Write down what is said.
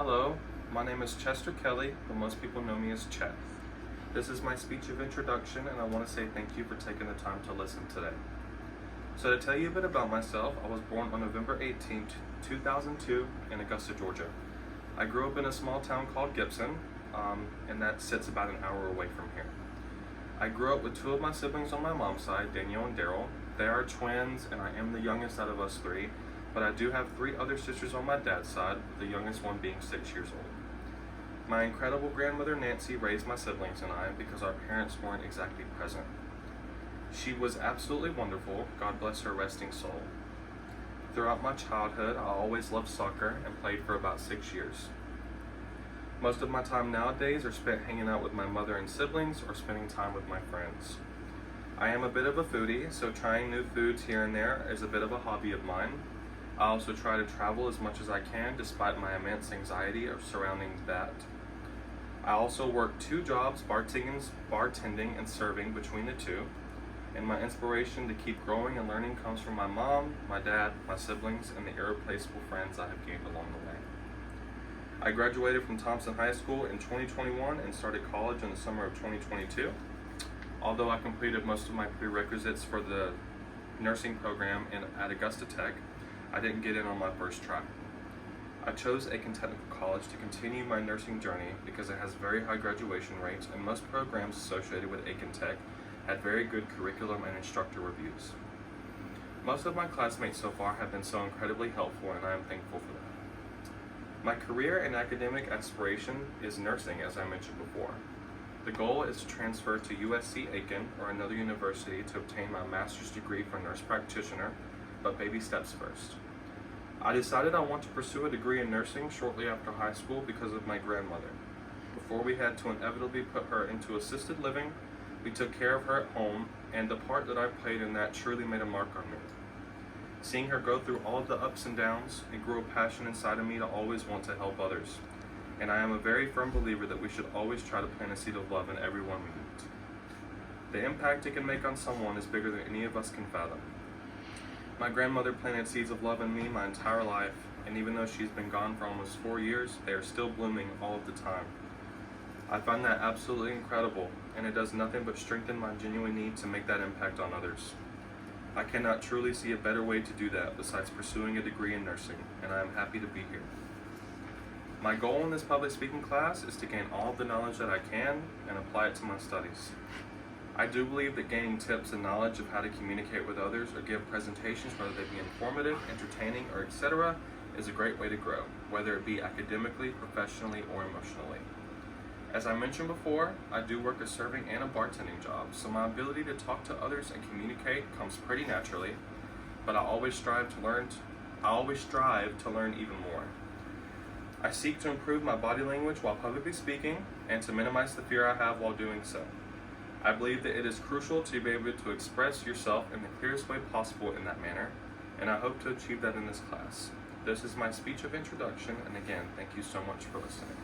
Hello, my name is Chester Kelly, but most people know me as Chet. This is my speech of introduction, and I want to say thank you for taking the time to listen today. So to tell you a bit about myself, I was born on November 18th, 2002 in Augusta, Georgia. I grew up in a small town called Gibson, and that sits about an hour away from here. I grew up with two of my siblings on my mom's side, Danielle and Daryl. They are twins, and I am the youngest out of us three, but I do have three other sisters on my dad's side, the youngest one being 6 years old. My incredible grandmother Nancy raised my siblings and I because our parents weren't exactly present. She was absolutely wonderful, God bless her resting soul. Throughout my childhood, I always loved soccer and played for about 6 years. Most of my time nowadays are spent hanging out with my mother and siblings or spending time with my friends. I am a bit of a foodie, so trying new foods here and there is a bit of a hobby of mine. I also try to travel as much as I can despite my immense anxiety surrounding that. I also work two jobs, bartending and serving between the two, and my inspiration to keep growing and learning comes from my mom, my dad, my siblings, and the irreplaceable friends I have gained along the way. I graduated from Thompson High School in 2021 and started college in the summer of 2022. Although I completed most of my prerequisites for the nursing program at Augusta Tech, I didn't get in on my first try. I chose Aiken Technical College to continue my nursing journey because it has very high graduation rates and most programs associated with Aiken Tech had very good curriculum and instructor reviews. Most of my classmates so far have been so incredibly helpful, and I am thankful for that. My career and academic aspiration is nursing, as I mentioned before. The goal is to transfer to USC Aiken or another university to obtain my master's degree for nurse practitioner, but baby steps first. I decided I want to pursue a degree in nursing shortly after high school because of my grandmother. Before we had to inevitably put her into assisted living, we took care of her at home, and the part that I played in that truly made a mark on me. Seeing her go through all of the ups and downs, it grew a passion inside of me to always want to help others. And I am a very firm believer that we should always try to plant a seed of love in everyone we meet. The impact it can make on someone is bigger than any of us can fathom. My grandmother planted seeds of love in me my entire life, and even though she's been gone for almost 4 years, they are still blooming all of the time. I find that absolutely incredible, and it does nothing but strengthen my genuine need to make that impact on others. I cannot truly see a better way to do that besides pursuing a degree in nursing, and I am happy to be here. My goal in this public speaking class is to gain all of the knowledge that I can and apply it to my studies. I do believe that gaining tips and knowledge of how to communicate with others or give presentations, whether they be informative, entertaining, or etc., is a great way to grow, whether it be academically, professionally, or emotionally. As I mentioned before, I do work a serving and a bartending job, so my ability to talk to others and communicate comes pretty naturally, but I always strive to learn even more. I seek to improve my body language while publicly speaking and to minimize the fear I have while doing so. I believe that it is crucial to be able to express yourself in the clearest way possible in that manner, and I hope to achieve that in this class. This is my speech of introduction, and again, thank you so much for listening.